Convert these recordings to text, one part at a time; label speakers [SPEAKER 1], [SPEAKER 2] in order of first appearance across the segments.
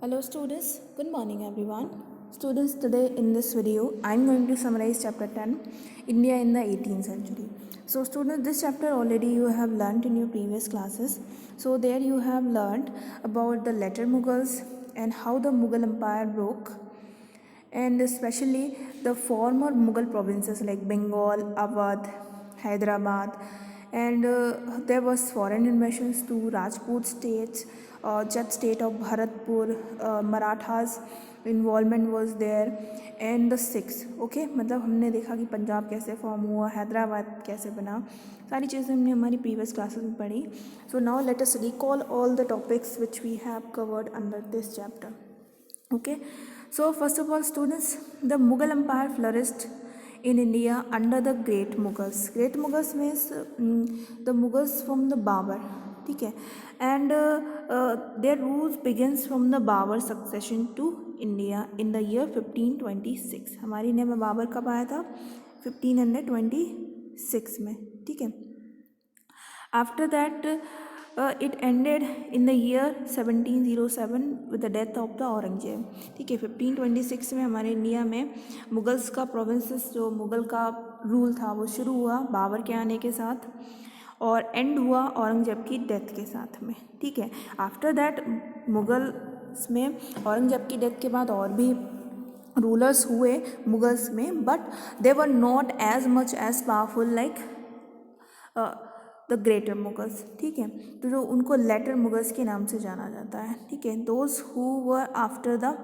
[SPEAKER 1] Hello students, good morning everyone. Students, today in this video I am going to summarize chapter 10, India in the 18th century. So students, this chapter already you have learnt in your previous classes. So there you have learnt about the later Mughals and how the Mughal empire broke, and especially the former Mughal provinces like Bengal, Awadh, Hyderabad, and there was foreign invasions to Rajput states, Jat state of Bharatpur, Marathas involvement was there, and the Sikhs. Okay, मतलब हमने देखा कि पंजाब कैसे form हुआ, हैदराबाद कैसे बना, सारी चीज़ें हमने हमारी प्रीवियस क्लासेस में पढ़ी. So now let us recall all the topics which we have covered under this chapter. Okay, so first of all students, the Mughal empire flourished in India under the great Mughals. Great Mughals means the Mughals from the Babur, ठीक है, and their rules begins from the Babur succession to India in the year 1526. हमारी India में बाबर कब आया था? 1526 में, ठीक है. After that, it ended in the year 1707 with the death of the Aurangzeb. ठीक है, 1526 में हमारे इंडिया में मुगल्स का प्रोविंसेस, जो मुगल का रूल था वो शुरू हुआ बाबर के आने के साथ और एंड हुआ औरंगजेब की डेथ के साथ में. ठीक है, आफ्टर दैट मुगल्स में औरंगजेब की डेथ के बाद और भी रूलर्स हुए मुगल्स में, but they were not as much as powerful like the greater Mughals. ठीक है, तो जो उनको लेटर मुगल्स के नाम से जाना जाता है. ठीक है, those who were after the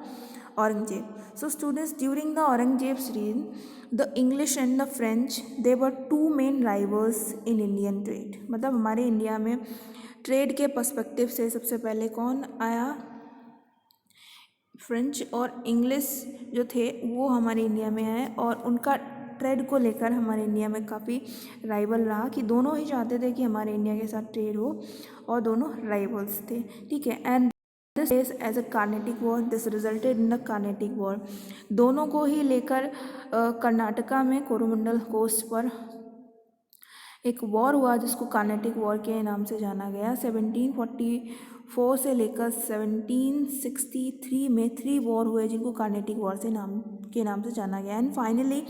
[SPEAKER 1] Aurangzeb. So students, during the Aurangzeb's reign the English and the French they were two main rivals in Indian trade. मतलब हमारे इंडिया में ट्रेड के पर्सपेक्टिव से सबसे पहले कौन आया? फ्रेंच और इंग्लिश जो थे वो हमारे इंडिया में आए, और उनका ट्रेड को लेकर हमारे इंडिया में काफ़ी राइवल रहा कि दोनों ही चाहते थे कि हमारे इंडिया के साथ ट्रेड हो, और दोनों राइवल्स थे. ठीक है, and this is as a Carnatic war. This resulted in the Carnatic war. दोनों को ही लेकर कर्नाटका में कोरोमंडल कोस्ट पर एक वॉर हुआ जिसको कार्नेटिक वॉर के नाम से जाना गया. 1744 से लेकर 1763 में 3 वॉर हुए जिनको कार्नेटिक वॉर से नाम से जाना गया. And finally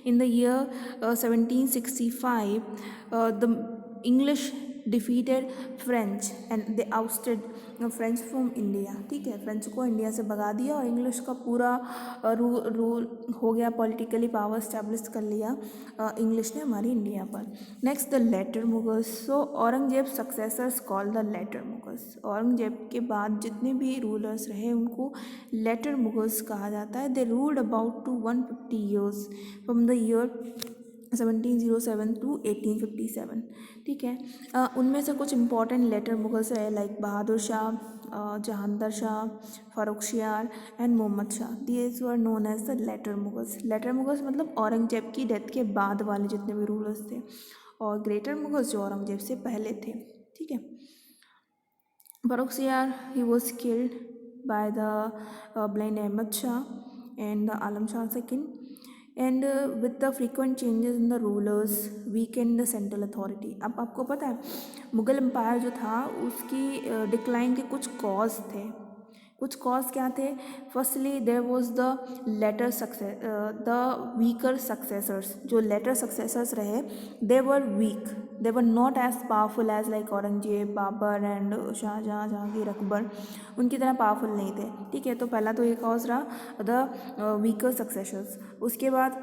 [SPEAKER 1] in the year 1765 the English defeated French and they ousted French from India. ठीक है, फ्रेंच को इंडिया से भगा दिया और इंग्लिश का पूरा रूल हो गया, पॉलिटिकली पावर स्टैब्लिश कर लिया इंग्लिश ने हमारी इंडिया पर. Next the later Mughals. So Aurangzeb successors called the later Mughals. Aurangzeb के बाद जितने भी रूलर्स रहे उनको लेटर मुगल्स कहा जाता है. They ruled about to 150 years from the year 1707 to 1857. ठीक है, उनमें से कुछ इंपॉर्टेंट लेटर मुगल्स है like Bahadur Shah, Jahandar Shah, Farrukhsiyar and Mohammed Shah. These were known as the later Mughals. Later Mughals मतलब औरंगजेब की डेथ के बाद वाले जितने भी रूलर्स थे, और ग्रेटर मुगल्स जो औरंगजेब से पहले थे. ठीक है, Farrukhsiyar he was killed by the blind Ahmad Shah and the Alam Shah second. And with the frequent changes in the rulers weakened the central authority. अब आपको पता है मुगल एम्पायर जो था उसकी डिक्लाइन के कुछ कॉज थे. कुछ कॉज क्या थे? Firstly there was the later success, the weaker successors. जो लेटर सक्सेसर्स रहे they were weak, they were not as powerful as like Aurangzeb, Babur and Shahjahan, Jahangir, Akbar. उनकी तरह पावरफुल नहीं थे. ठीक है, तो पहला तो ये कॉज रहा द वीकर सक्सेसर्स. उसके बाद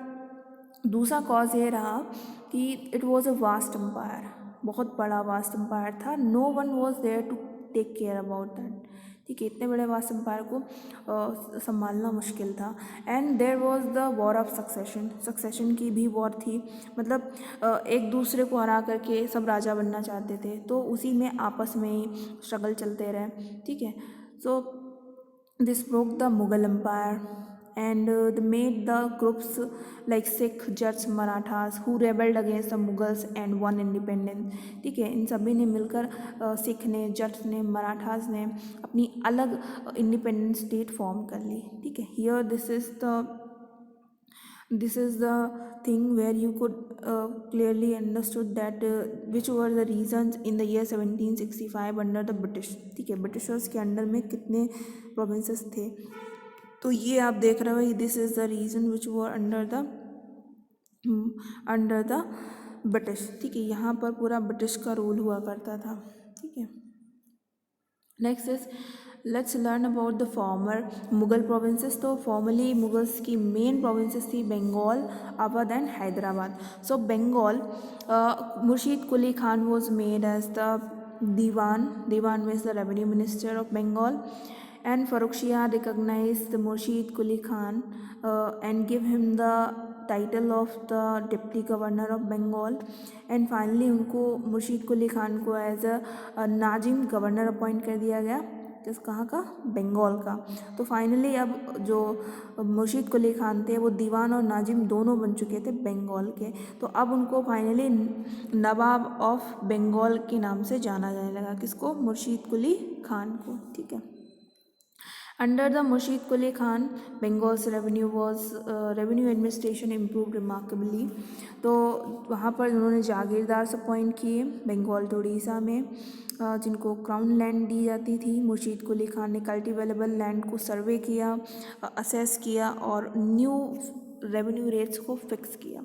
[SPEAKER 1] दूसरा कॉज ये रहा कि it was a vast empire. बहुत बड़ा वास्ट एम्पायर था. No one was there to take care about that. ठीक है, इतने बड़े वास्ट एम्पायर को संभालना मुश्किल था. And there was the war of succession. Succession की भी वॉर थी, मतलब एक दूसरे को हरा करके सब राजा बनना चाहते थे, तो उसी में आपस में ही स्ट्रगल चलते रहे. ठीक है, so this broke the Mughal empire and they made the groups like Sikh, Jats, Marathas who rebelled against the Mughals and won independence. ठीक है, इन सभी ने मिलकर सिख ने, जट्स ने, मराठास ने अपनी अलग इंडिपेंडेंट स्टेट फॉर्म कर ली. ठीक है, here this is the thing where you could clearly understood that which were the reasons in the year 1765 under the British. ठीक है, ब्रिटिशर्स के अंडर में कितने प्रोविंसेस थे। तो ये आप देख रहे हो, this is the region which were under the British. ठीक है, यहाँ पर पूरा ब्रिटिश का रूल हुआ करता था। ठीक है, next is let's learn about the former Mughal provinces. तो फॉर्मली मुगल्स की मेन प्रोविंसेस थी Bengal, Awadh and Hyderabad. So Bengal, Murshid Quli Khan was made as the Diwan means the revenue minister of Bengal, and Farrukh Shah recognized the Murshid Quli Khan and give him the title of the deputy governor of Bengal, and finally उनको मुर्शीद कुली खान को as a nazim governor appoint कर दिया गया। किस कहाँ का? बंगाल का। तो फाइनली अब जो मुर्शीद कुली खान थे वो दीवान और नाजिम दोनों बन चुके थे बंगाल के। तो अब उनको फाइनली नवाब ऑफ बंगाल के नाम से जाना जाने लगा। किसको? मुर्शीद कुली खान को। ठीक है, under the Murshid Quli Khan Bengal's revenue administration improve remarkably. तो वहाँ पर उन्होंने जागीरदार अपॉइंट किए बंगाल टू उड़ीसा में, जिनको क्राउन लैंड दी जाती थी। मुर्शीद कुली खान ने कल्टिवेबल लैंड को सर्वे किया, असेस किया और न्यू रेवेन्यू रेट्स को फिक्स किया।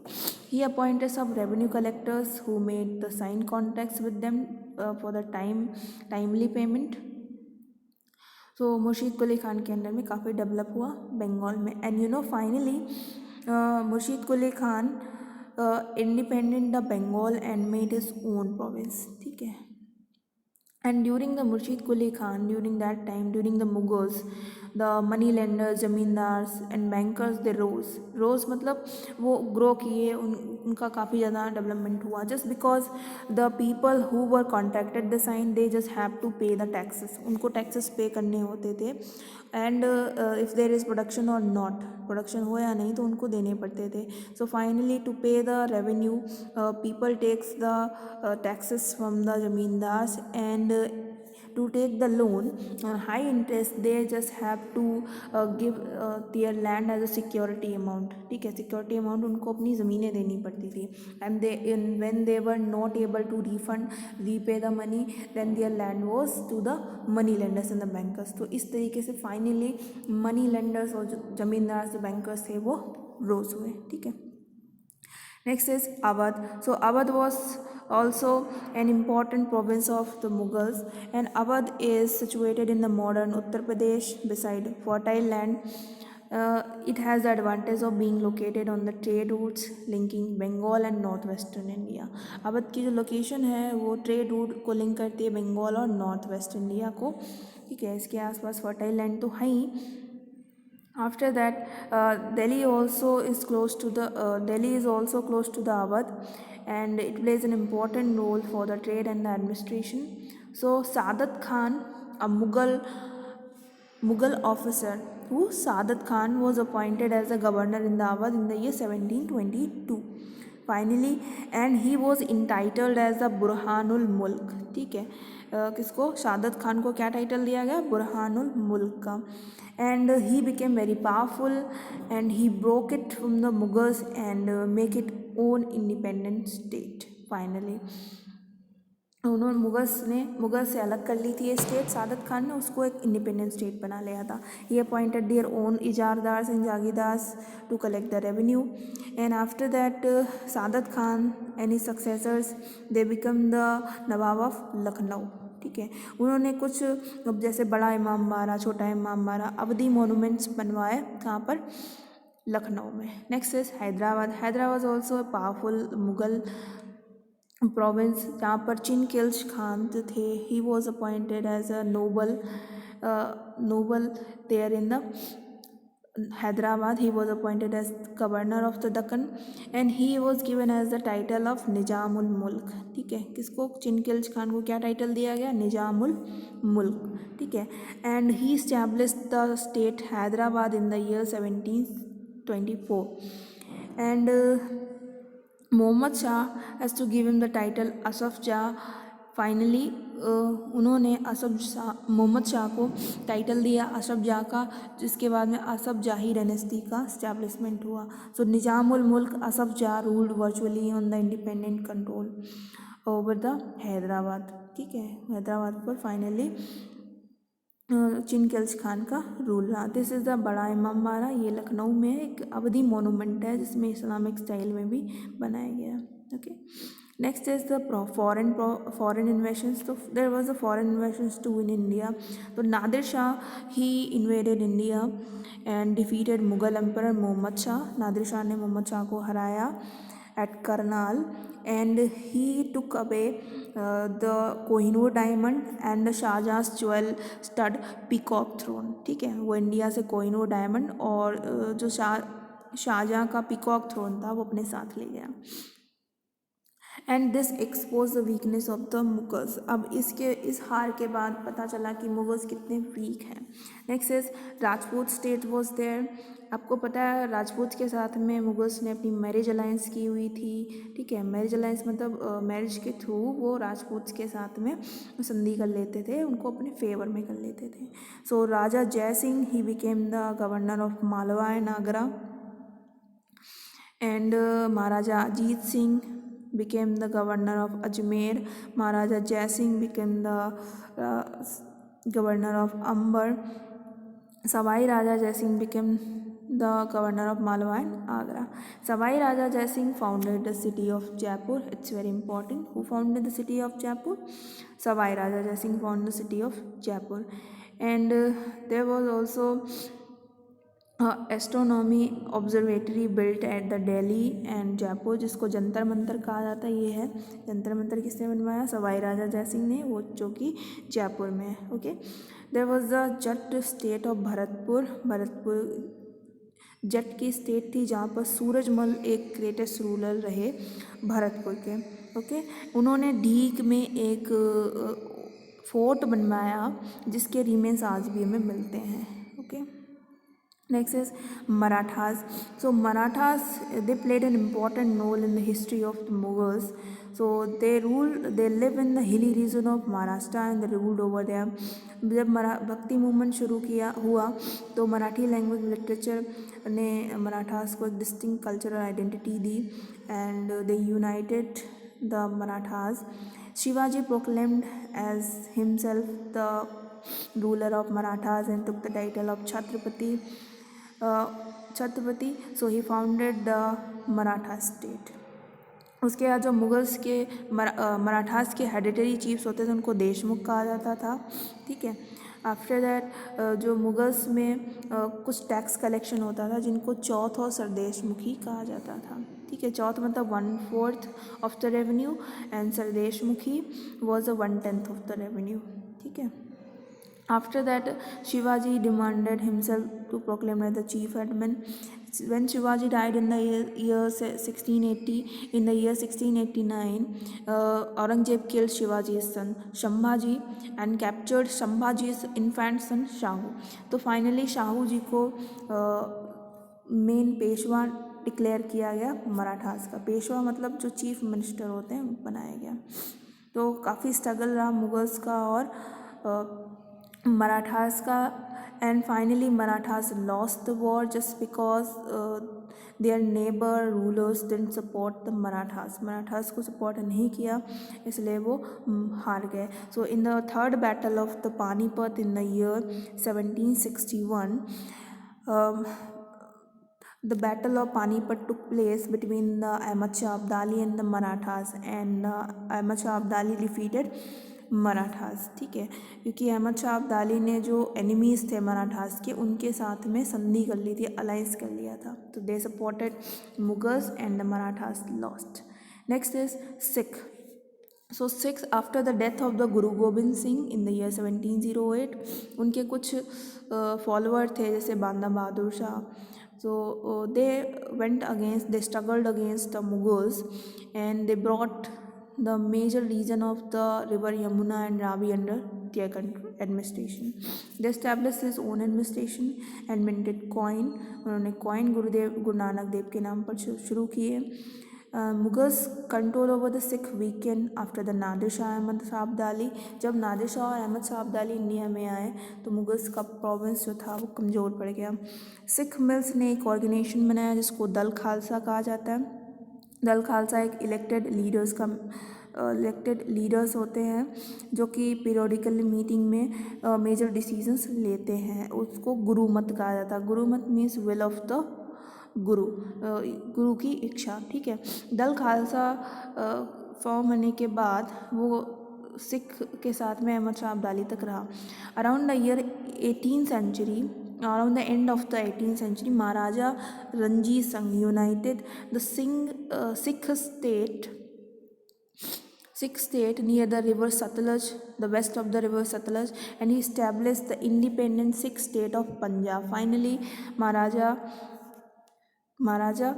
[SPEAKER 1] He appointed sub revenue collectors who made the sign contracts with them for the timely payment. तो मुर्शीद कुली खान के अंडर में काफ़ी डेवलप हुआ बंगाल में। And you know finally Murshid Quli Khan independent the Bengal and made his own province. ठीक है, and during the Murshid Quli Khan, during that time, during the Mughals, the money lenders, zamindars and bankers they rose मतलब वो grow किए, उनका काफ़ी ज़्यादा development हुआ। Just because the people who were contracted the sign they just have to pay the taxes, उनको taxes pay करने होते थे। And if there is production or not, production हो या नहीं तो उनको देने पड़ते थे। So finally to pay the revenue people takes the taxes from the zamindars, and to take the loan on high interest they just have to give their land as a security amount। ठीक है, security amount उनको अपनी ज़मीनें देनी पड़ती थी। And when they were not able to repay the money, then their land was to the money lenders and the bankers। तो इस तरीके से फाइनली मनी लेंडर्स और जो जमींदार जो बैंकर्स थे वो रोज हुए। ठीक है, next is Awadh। So Awadh was also an important province of the Mughals, and Awadh is situated in the modern Uttar Pradesh beside fertile land। It has the advantage of being located on the trade routes linking Bengal and northwestern India। Awadh की जो location है वो trade route को link करती है बंगाल और north west India को। ठीक है, इसके आसपास फर्टाइल लैंड तो है ही। After that, Delhi is also close to the Awadh, and it plays an important role for the trade and the administration. So Saadat Khan, a Mughal officer, Saadat Khan was appointed as the governor in the Awadh in the year 1722 finally, and he was entitled as the बुरहानुल मुल्क। ठीक है, किसको? सादत खान को क्या title दिया गया? बुरहानुल मुल्क का। And he became very powerful and he broke it from the Mughals and make it own independent state. Finally उन्होंने मुगल से अलग कर ली थी ये स्टेट। सादत खान ने उसको एक इंडिपेंडेंट स्टेट बना लिया था। He appointed their own ijaradars and jagirdars to collect the revenue, and after that Saadat Khan and his successors they become the nawab of Lucknow. ठीक है, उन्होंने कुछ जैसे बड़ा इमाम बाड़ा, छोटा इमाम बाड़ा, अवधी मोनूमेंट्स बनवाए। कहाँ पर? लखनऊ में। Next is Hyderabad. Hyderabad also a powerful Mughal province, जहाँ पर चिनकिल्च खान जो थे, he was appointed as a noble there in the Hyderabad। He was appointed as governor of the Deccan and he was given as the title of Nizamul Mulk. ठीक है, किसको? चिनकिल्च खान को क्या title दिया गया? निजामुल मुल्क। ठीक है, and he established the state Hyderabad in the year 1724 and Mohammed Shah has to give him the title Asaf Jah. Finally उन्होंने मोहम्मद शाह को टाइटल दिया असफ जाह का, जिसके बाद में असफ जाही डायनेस्टी का इस्टेब्लिशमेंट हुआ। So Nizamul Mulk Asaf Jah ruled virtually on the independent control over the Hyderabad. ठीक है, हैदराबाद पर फाइनली चिनकिल्स खान का रूल रहा। दिस इज़ द बड़ा इमाम बाड़ा, ये लखनऊ में एक अवधी मोनूमेंट है जिसमें इस्लामिक स्टाइल में भी बनाया गया। Okay, next is the foreign invasions. तो there was a foreign invasions to in India. तो Nadir Shah he invaded India and defeated Mughal emperor Mohammad Shah. Nadir Shah ने मोहम्मद शाह को हराया at Karnal, and he took away the Kohinoor diamond and the शाहजहाँ's ज्वेल स्टड पीकॉक थ्रोन। ठीक है, वो India से कोहिनूर डायमंड और जो शाहजहाँ का पीकॉक थ्रोन था वो अपने साथ ले गया। And this expose the weakness of the Mughals. अब इस हार के बाद पता चला कि मुगल्स कितने वीक हैं। Next is Rajput state was there. आपको पता है राजपूत के साथ में मुगल्स ने अपनी मैरिज अलायंस की हुई थी। ठीक है, मैरिज अलायंस मतलब मैरिज के थ्रू वो राजपूत के साथ में संधि कर लेते थे, उनको अपने फेवर में कर लेते थे। सो राजा जय Singh he became the governor of Malwa and Agra, and Maharaja Ajit Singh became the governor of Ajmer. Maharaja Jai Singh became the governor of Amber. Savai Raja Jai Singh became the governor of Malwa and Agra. Savai Raja Jai Singh founded the city of Jaipur. It's very important. Who founded the city of Jaipur? Savai Raja Jai Singh founded the city of Jaipur. And there was also astronomy observatory built at the Delhi and Jaipur, जिसको जंतर मंतर कहा जाता है। ये है जंतर मंतर किसने बनवाया? सवाई राजा जय सिंह ने, वो जो कि जयपुर में है। Okay, there was the Jat state of Bharatpur. Bharatpur Jat की स्टेट थी जहाँ पर सूरजमल एक ग्रेटेस्ट रूलर रहे भरतपुर के। ओके, उन्होंने ढीक में एक फोर्ट बनवाया जिसके रिमेन्स आज भी हमें मिलते हैं। Okay, next is Marathas. So Marathas, they played an important role in the history of the Mughals. So they live in the hilly region of Maharashtra and they ruled over there. जब भक्ति movement शुरू हुआ तो Marathi language literature ने मराठास को एक distinct cultural identity दी and they united the Marathas. Shivaji proclaimed as himself the ruler of Marathas and took the title of Chhatrapati. So he founded the Maratha state. उसके बाद जो मुगल्स के मराठास के हेरिडिटरी चीफ्स होते थे उनको देशमुख कहा जाता था। ठीक है, आफ्टर दैट जो मुगल्स में कुछ टैक्स कलेक्शन होता था जिनको चौथ और सरदेशमुखी कहा जाता था। ठीक है, चौथ मतलब 1/4 of the revenue and sardeshmukhi was 1/10 of the revenue. ठीक है, after that Shivaji demanded himself to proclaim as the chief headman. When Shivaji died in the year 1680, in the year 1689, Aurangzeb killed Shivaji's son Shambhaji and captured Shambhaji's infant son Shahu. तो finally Shahu ji को main Peshwa declare किया गया मराठास का। पेशवा मतलब जो chief minister होते हैं बनाया गया। तो काफ़ी स्ट्रगल रहा मुगल्स का और मराठास का, and finally Marathas lost the war just because their neighbour rulers didn't support the Marathas को सपोर्ट नहीं किया, इसलिए वो हार गए। So in the third battle of the Panipat in the year 1761, the battle of Panipat took place between the Ahmad Shah Abdali and the Marathas, and Ahmad Shah Abdali defeated Marathas. ठीक है, क्योंकि अहमद शाह अब्दाली ने जो एनिमीज़ थे मराठास के उनके साथ में संधि कर ली थी, अलाइंस कर लिया था। तो they supported Mughals and the Marathas lost. Next is Sikh. So Sikhs after the death of the Guru Gobind Singh in the year 1708, उनके कुछ फॉलोअर थे जैसे Banda Bahadur Shah. So they struggled against the Mughals and they brought the major region of the river Yamuna and Ravi under their administration. They established his own administration and minted coin. उन्होंने coin Guru Nanak Dev के नाम पर शुरू किए। Mughals control over the Sikh weakened after the Nadir Shah Ahmad Shah Abdali. जब नादिर शाह और Ahmad Shah Abdali India में आए तो मुगल्स का प्रोविंस जो था वो कमज़ोर पड़ गया। सिख मिल्स ने एक ऑर्गेनाइजेशन बनाया जिसको दल खालसा कहा जाता है। दल खालसा एक इलेक्टेड लीडर्स का इलेक्टेड लीडर्स होते हैं जो कि पीरियोडिकली मीटिंग में मेजर डिसीजंस लेते हैं, उसको गुरु मत कहा जाता है। गुरु मत मीन्स विल ऑफ द गुरु की इच्छा, ठीक है। दल खालसा फॉर्म होने के बाद वो सिख के साथ में अहमद शाह अब्दाली तक रहा। Around the year 18th century, around the end of the 18th century, Maharaja Ranjit Singh united the Sikh state near the river Satluj, the west of the river Satluj, and he established the independent Sikh state of Punjab. Finally, महाराजा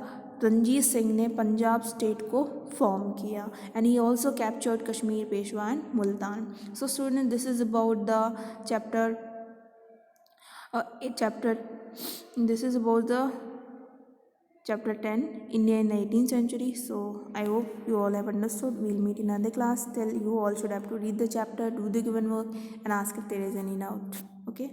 [SPEAKER 1] रंजीत सिंह ने Punjab state को form किया, and he also captured Kashmir, Peshwa and Multan. So student, this is about the chapter 10, India in the 18th century. So I hope you all have understood. We'll meet in another class. Till you all should have to read the chapter, do the given work, and ask if there is any doubt. Okay.